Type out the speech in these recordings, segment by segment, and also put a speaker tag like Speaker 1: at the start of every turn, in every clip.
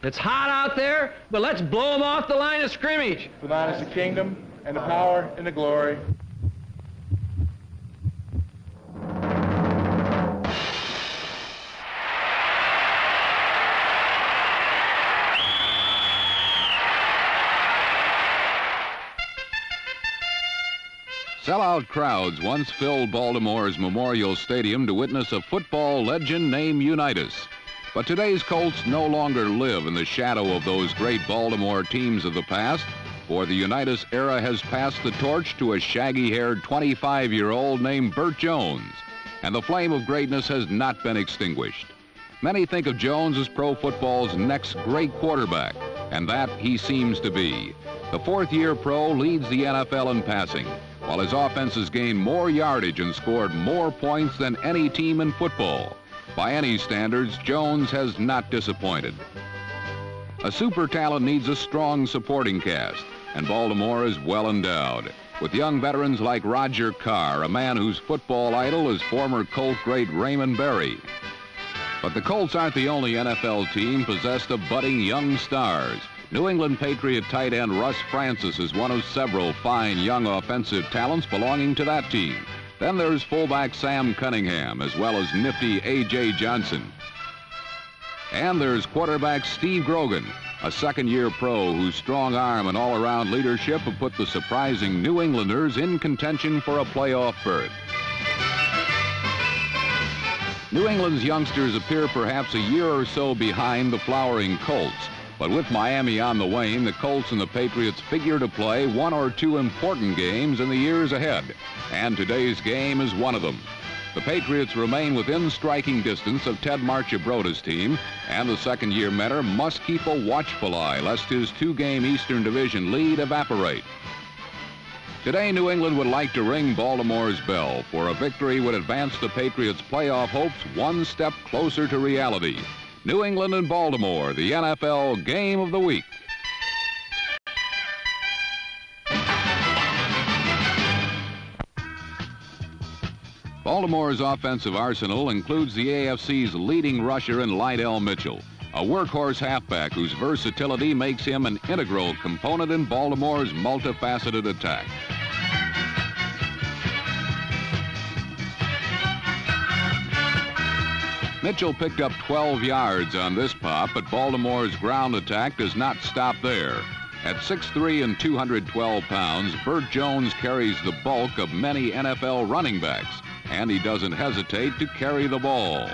Speaker 1: It's hot out there, but let's blow them off the line of scrimmage.
Speaker 2: For thine is the kingdom, and the power, and the glory.
Speaker 3: Sellout crowds once filled Baltimore's Memorial Stadium to witness a football legend named Unitas. But today's Colts no longer live in the shadow of those great Baltimore teams of the past, for the Unitas era has passed the torch to a shaggy-haired 25-year-old named Burt Jones, and the flame of greatness has not been extinguished. Many think of Jones as pro football's next great quarterback, and that he seems to be. The fourth-year pro leads the NFL in passing, while his offense has gained more yardage and scored more points than any team in football. By any standards, Jones has not disappointed. A super talent needs a strong supporting cast, and Baltimore is well endowed, with young veterans like Roger Carr, a man whose football idol is former Colt great Raymond Berry. But the Colts aren't the only NFL team possessed of budding young stars. New England Patriot tight end Russ Francis is one of several fine young offensive talents belonging to that team. Then there's fullback Sam Cunningham, as well as nifty A.J. Johnson. And there's quarterback Steve Grogan, a second-year pro whose strong arm and all-around leadership have put the surprising New Englanders in contention for a playoff berth. New England's youngsters appear perhaps a year or so behind the flowering Colts. But with Miami on the wane, the Colts and the Patriots figure to play one or two important games in the years ahead. And today's game is one of them. The Patriots remain within striking distance of Ted Marchibroda's team, and the second-year mentor must keep a watchful eye lest his two-game Eastern Division lead evaporate. Today, New England would like to ring Baltimore's bell, for a victory would advance the Patriots' playoff hopes one step closer to reality. New England and Baltimore, the NFL Game of the Week. Baltimore's offensive arsenal includes the AFC's leading rusher in Lydell Mitchell, a workhorse halfback whose versatility makes him an integral component in Baltimore's multifaceted attack. Mitchell picked up 12 yards on this pop, but Baltimore's ground attack does not stop there. At 6'3" and 212 pounds, Burt Jones carries the bulk of many NFL running backs, and he doesn't hesitate to carry the ball.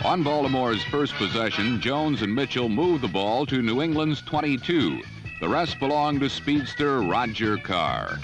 Speaker 3: On Baltimore's first possession, Jones and Mitchell move the ball to New England's 22. The rest belong to speedster Roger Carr.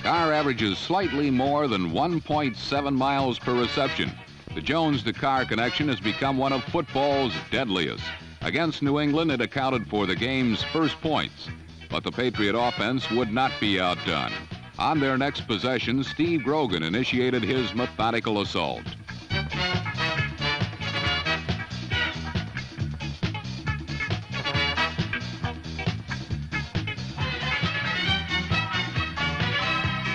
Speaker 3: Carr averages slightly more than 1.7 miles per reception. The Jones-to-Carr connection has become one of football's deadliest. Against New England, it accounted for the game's first points. But the Patriot offense would not be outdone. On their next possession, Steve Grogan initiated his methodical assault.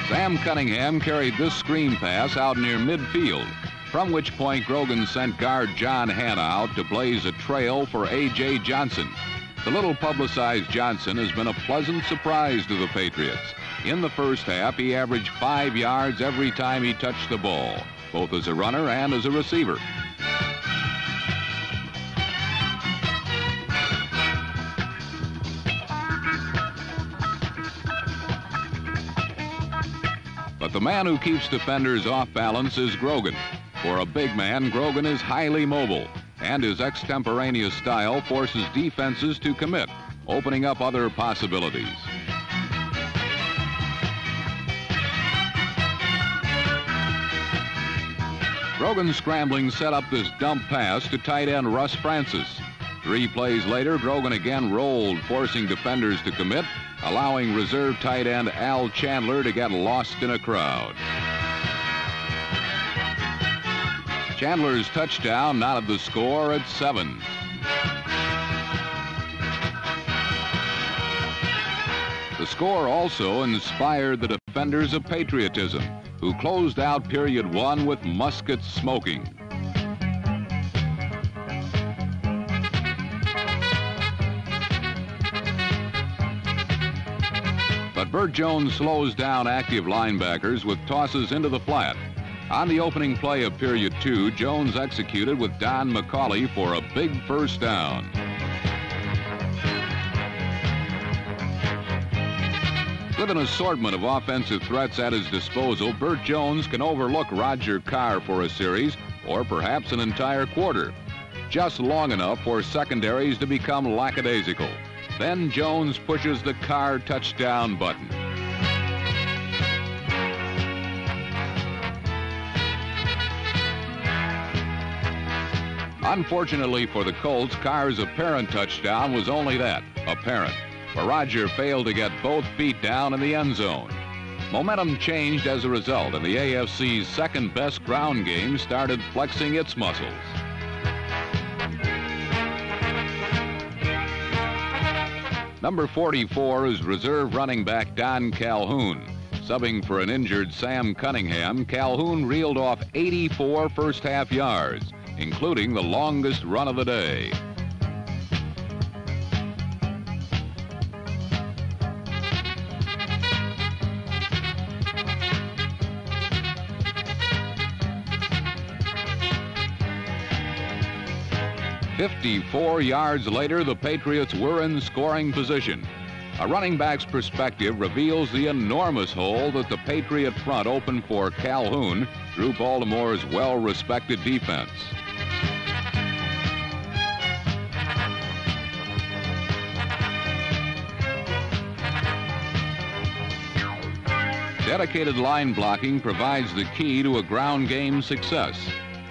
Speaker 3: Sam Cunningham carried this screen pass out near midfield, from which point Grogan sent guard John Hanna out to blaze a trail for A.J. Johnson. The little publicized Johnson has been a pleasant surprise to the Patriots. In the first half, he averaged 5 yards every time he touched the ball, both as a runner and as a receiver. But the man who keeps defenders off balance is Grogan. For a big man, Grogan is highly mobile, and his extemporaneous style forces defenses to commit, opening up other possibilities. Grogan's scrambling set up this dump pass to tight end Russ Francis. 3 plays later, Grogan again rolled, forcing defenders to commit, allowing reserve tight end Al Chandler to get lost in a crowd. Chandler's touchdown knotted the score at 7. The score also inspired the defenders of patriotism, who closed out period one with muskets smoking. But Burt Jones slows down active linebackers with tosses into the flat. On the opening play of period two, Jones executed with Don McCauley for a big first down. With an assortment of offensive threats at his disposal, Burt Jones can overlook Roger Carr for a series or perhaps an entire quarter, just long enough for secondaries to become lackadaisical. Then Jones pushes the Carr touchdown button. Unfortunately for the Colts, Carr's apparent touchdown was only that, apparent, for Roger failed to get both feet down in the end zone. Momentum changed as a result, and the AFC's second-best ground game started flexing its muscles. Number 44 is reserve running back Don Calhoun. Subbing for an injured Sam Cunningham, Calhoun reeled off 84 first-half yards, including the longest run of the day. "54 yards later, the Patriots were in scoring position. A running back's perspective reveals the enormous hole that the Patriot front opened for Calhoun through Baltimore's well-respected defense. Dedicated line blocking provides the key to a ground game success.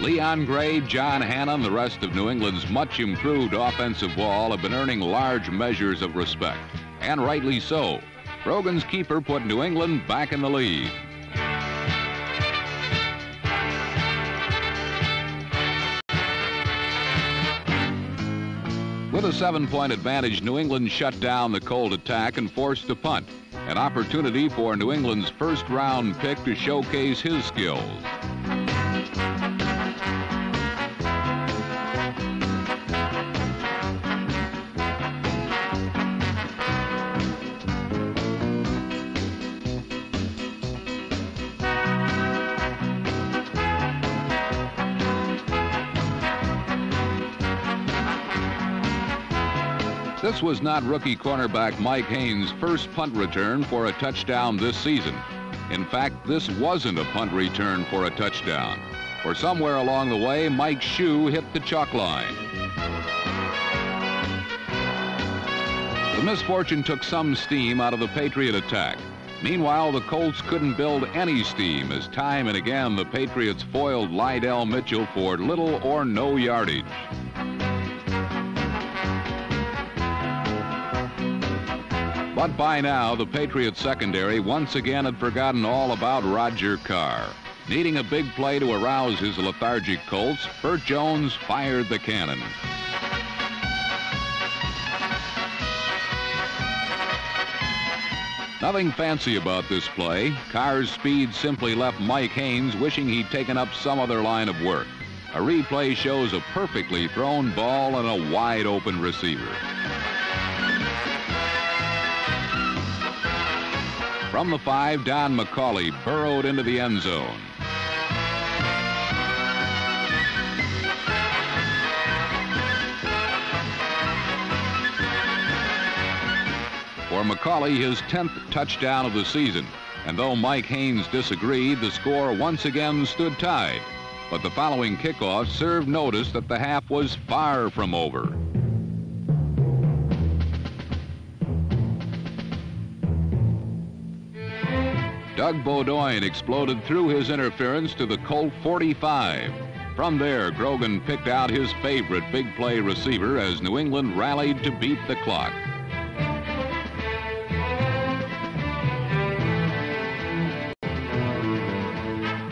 Speaker 3: Leon Gray, John Hanna, and the rest of New England's much improved offensive wall have been earning large measures of respect, and rightly so. Brogan's keeper put New England back in the lead. With a 7-point advantage, New England shut down the Colt attack and forced a punt, an opportunity for New England's first-round pick to showcase his skills. This was not rookie cornerback Mike Haynes' first punt return for a touchdown this season. In fact, this wasn't a punt return for a touchdown, for somewhere along the way, Mike's shoe hit the chalk line. The misfortune took some steam out of the Patriot attack. Meanwhile, the Colts couldn't build any steam as time and again the Patriots foiled Lydell Mitchell for little or no yardage. But by now, the Patriots secondary once again had forgotten all about Roger Carr. Needing a big play to arouse his lethargic Colts, Burt Jones fired the cannon. Nothing fancy about this play. Carr's speed simply left Mike Haynes wishing he'd taken up some other line of work. A replay shows a perfectly thrown ball and a wide-open receiver. From the 5, Don McCauley burrowed into the end zone. For McCauley, his 10th touchdown of the season. And though Mike Haynes disagreed, the score once again stood tied. But the following kickoff served notice that the half was far from over. Doug Beaudoin exploded through his interference to the Colt 45. From there, Grogan picked out his favorite big play receiver as New England rallied to beat the clock.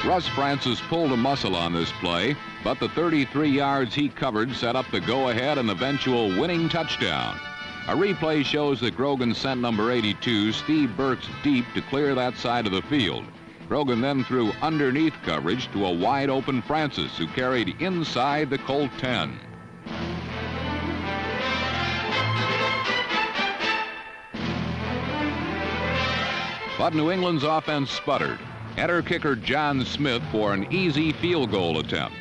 Speaker 3: Russ Francis pulled a muscle on this play, but the 33 yards he covered set up the go-ahead and eventual winning touchdown. A replay shows that Grogan sent number 82, Steve Burks, deep to clear that side of the field. Grogan then threw underneath coverage to a wide-open Francis, who carried inside the Colt 10. But New England's offense sputtered. Enter kicker John Smith for an easy field goal attempt.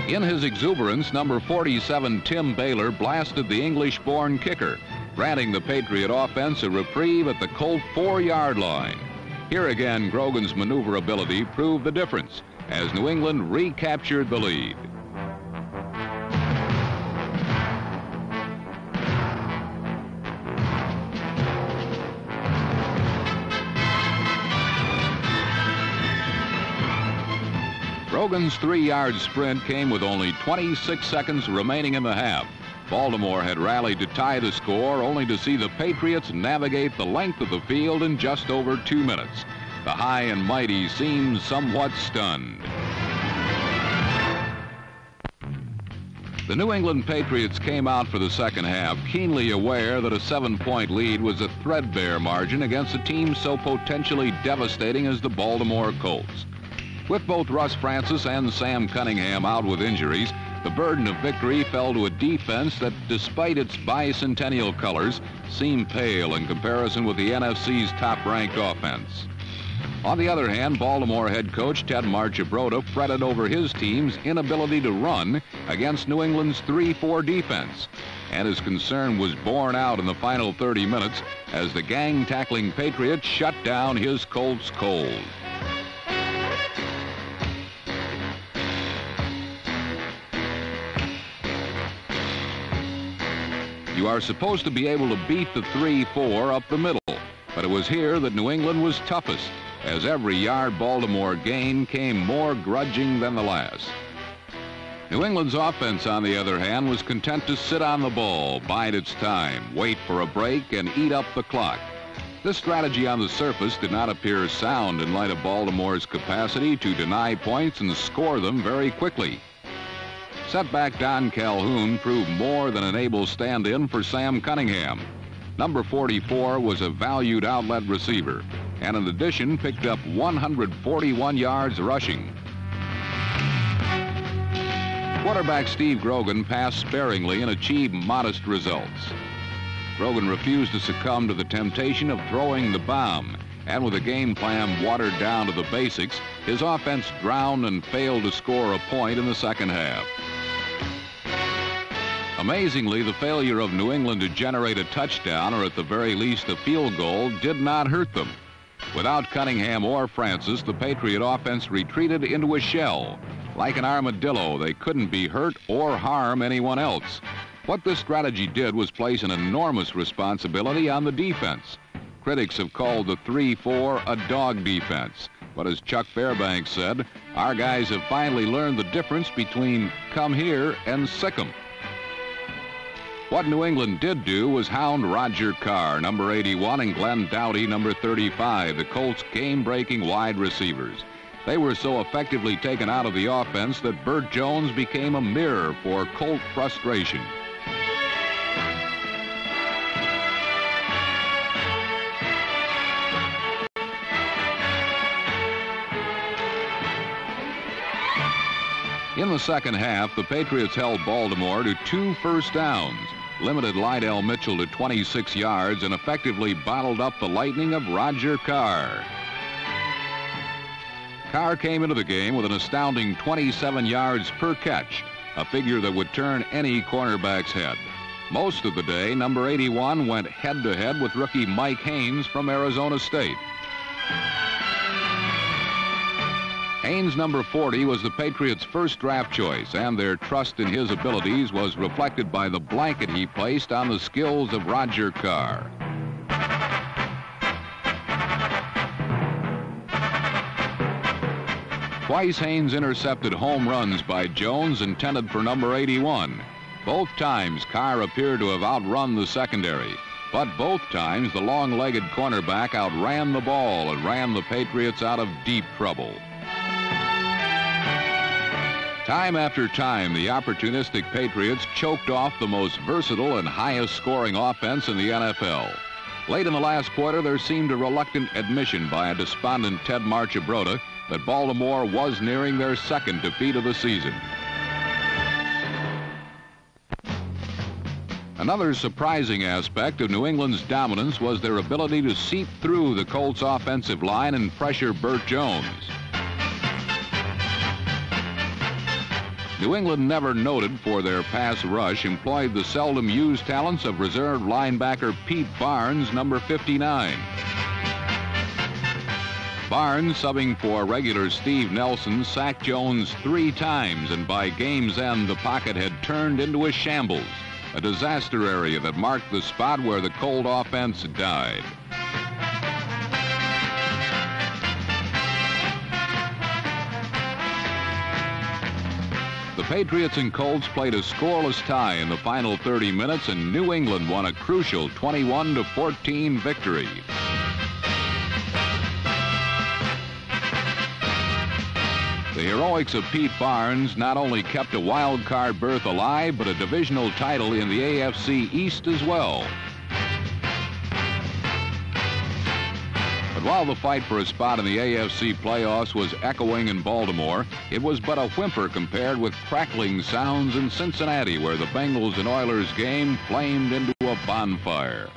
Speaker 3: In his exuberance, number 47 Tim Baylor blasted the English-born kicker, granting the Patriot offense a reprieve at the Colt 4-yard line. Here again, Grogan's maneuverability proved the difference as New England recaptured the lead. Grogan's 3-yard sprint came with only 26 seconds remaining in the half. Baltimore had rallied to tie the score, only to see the Patriots navigate the length of the field in just over 2 minutes. The high and mighty seemed somewhat stunned. The New England Patriots came out for the second half, keenly aware that a 7-point lead was a threadbare margin against a team so potentially devastating as the Baltimore Colts. With both Russ Francis and Sam Cunningham out with injuries, the burden of victory fell to a defense that, despite its bicentennial colors, seemed pale in comparison with the NFC's top-ranked offense. On the other hand, Baltimore head coach Ted Marchibroda fretted over his team's inability to run against New England's 3-4 defense, and his concern was borne out in the final 30 minutes as the gang-tackling Patriots shut down his Colts cold. You are supposed to be able to beat the 3-4 up the middle, but it was here that New England was toughest, as every yard Baltimore gained came more grudging than the last. New England's offense, on the other hand, was content to sit on the ball, bide its time, wait for a break, and eat up the clock. This strategy on the surface did not appear sound in light of Baltimore's capacity to deny points and score them very quickly. Setback Don Calhoun proved more than an able stand-in for Sam Cunningham. Number 44 was a valued outlet receiver, and in addition picked up 141 yards rushing. Quarterback Steve Grogan passed sparingly and achieved modest results. Grogan refused to succumb to the temptation of throwing the bomb, and with a game plan watered down to the basics, his offense drowned and failed to score a point in the second half. Amazingly, the failure of New England to generate a touchdown, or at the very least a field goal, did not hurt them. Without Cunningham or Francis, the Patriot offense retreated into a shell. Like an armadillo, they couldn't be hurt or harm anyone else. What this strategy did was place an enormous responsibility on the defense. Critics have called the 3-4 a dog defense. But as Chuck Fairbanks said, our guys have finally learned the difference between come here and sick 'em. What New England did do was hound Roger Carr, number 81, and Glenn Doughty, number 35, the Colts' game-breaking wide receivers. They were so effectively taken out of the offense that Burt Jones became a mirror for Colt frustration. In the second half, the Patriots held Baltimore to 2 first downs, limited Lydell Mitchell to 26 yards, and effectively bottled up the lightning of Roger Carr. Carr came into the game with an astounding 27 yards per catch, a figure that would turn any cornerback's head. Most of the day, number 81 went head-to-head with rookie Mike Haynes from Arizona State. Haynes, number 40, was the Patriots' first draft choice, and their trust in his abilities was reflected by the blanket he placed on the skills of Roger Carr. Twice Haynes intercepted home runs by Jones intended for number 81. Both times Carr appeared to have outrun the secondary, but both times the long-legged cornerback outran the ball and ran the Patriots out of deep trouble. Time after time, the opportunistic Patriots choked off the most versatile and highest-scoring offense in the NFL. Late in the last quarter, there seemed a reluctant admission by a despondent Ted Marchibroda that Baltimore was nearing their second defeat of the season. Another surprising aspect of New England's dominance was their ability to seep through the Colts' offensive line and pressure Burt Jones. New England, never noted for their pass rush, employed the seldom used talents of reserve linebacker Pete Barnes, number 59. Barnes, subbing for regular Steve Nelson, sacked Jones 3 times, and by game's end, the pocket had turned into a shambles, a disaster area that marked the spot where the Colt offense died. The Patriots and Colts played a scoreless tie in the final 30 minutes, and New England won a crucial 21-14 victory. The heroics of Pete Barnes not only kept a wild card berth alive, but a divisional title in the AFC East as well. But while the fight for a spot in the AFC playoffs was echoing in Baltimore, it was but a whimper compared with crackling sounds in Cincinnati, where the Bengals and Oilers game flamed into a bonfire.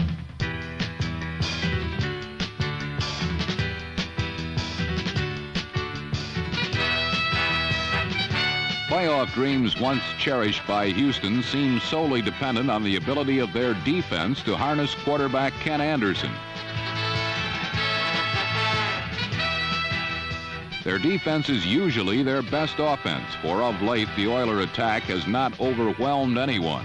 Speaker 3: Playoff dreams once cherished by Houston seem solely dependent on the ability of their defense to harness quarterback Ken Anderson. Their defense is usually their best offense, for of late the Oiler attack has not overwhelmed anyone.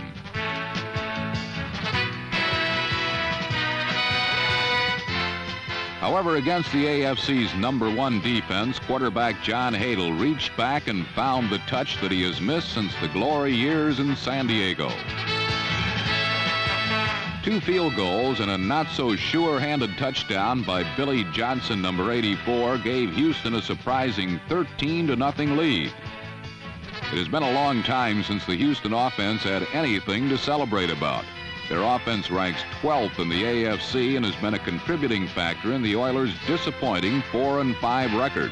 Speaker 3: However, against the AFC's #1 defense, quarterback John Hadl reached back and found the touch that he has missed since the glory years in San Diego. 2 field goals and a not-so-sure-handed touchdown by Billy Johnson, number 84, gave Houston a surprising 13-0 lead. It has been a long time since the Houston offense had anything to celebrate about. Their offense ranks 12th in the AFC and has been a contributing factor in the Oilers' disappointing 4-5 record.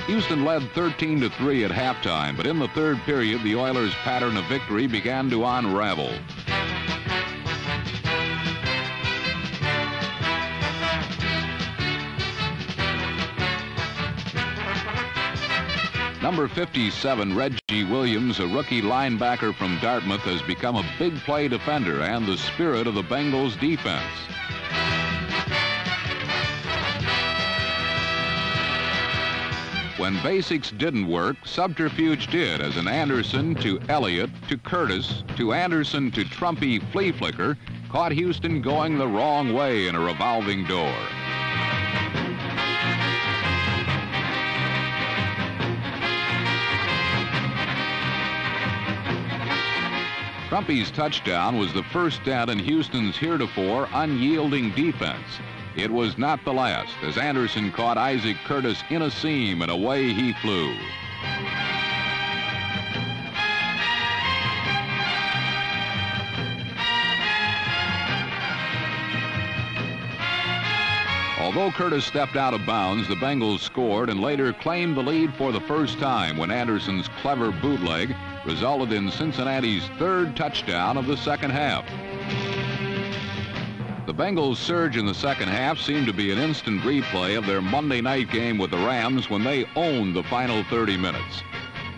Speaker 3: Houston led 13-3 at halftime, but in the third period, the Oilers' pattern of victory began to unravel. Number 57, Reggie Williams, a rookie linebacker from Dartmouth, has become a big play defender and the spirit of the Bengals defense. When basics didn't work, subterfuge did, as an Anderson to Elliott to Curtis to Anderson to Trumpy flea flicker caught Houston going the wrong way in a revolving door. Trumpy's touchdown was the first dent in Houston's heretofore unyielding defense. It was not the last, as Anderson caught Isaac Curtis in a seam and away he flew. Although Curtis stepped out of bounds, the Bengals scored and later claimed the lead for the first time when Anderson's clever bootleg resulted in Cincinnati's 3rd touchdown of the second half. The Bengals' surge in the second half seemed to be an instant replay of their Monday night game with the Rams when they owned the final 30 minutes.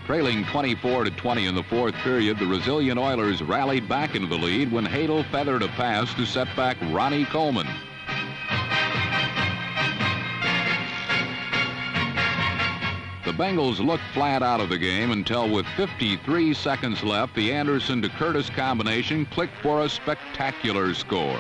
Speaker 3: Trailing 24-20 in the fourth period, the resilient Oilers rallied back into the lead when Hadl feathered a pass to set back Ronnie Coleman. The Bengals looked flat out of the game until, with 53 seconds left, the Anderson to Curtis combination clicked for a spectacular score.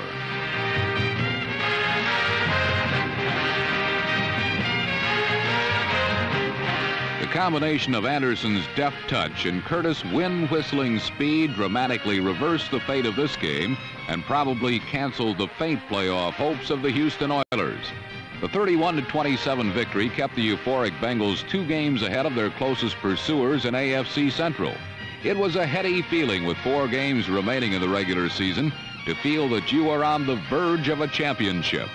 Speaker 3: The combination of Anderson's deft touch and Curtis' wind-whistling speed dramatically reversed the fate of this game and probably canceled the faint playoff hopes of the Houston Oilers. The 31-27 victory kept the euphoric Bengals 2 games ahead of their closest pursuers in AFC Central. It was a heady feeling with 4 games remaining in the regular season to feel that you are on the verge of a championship.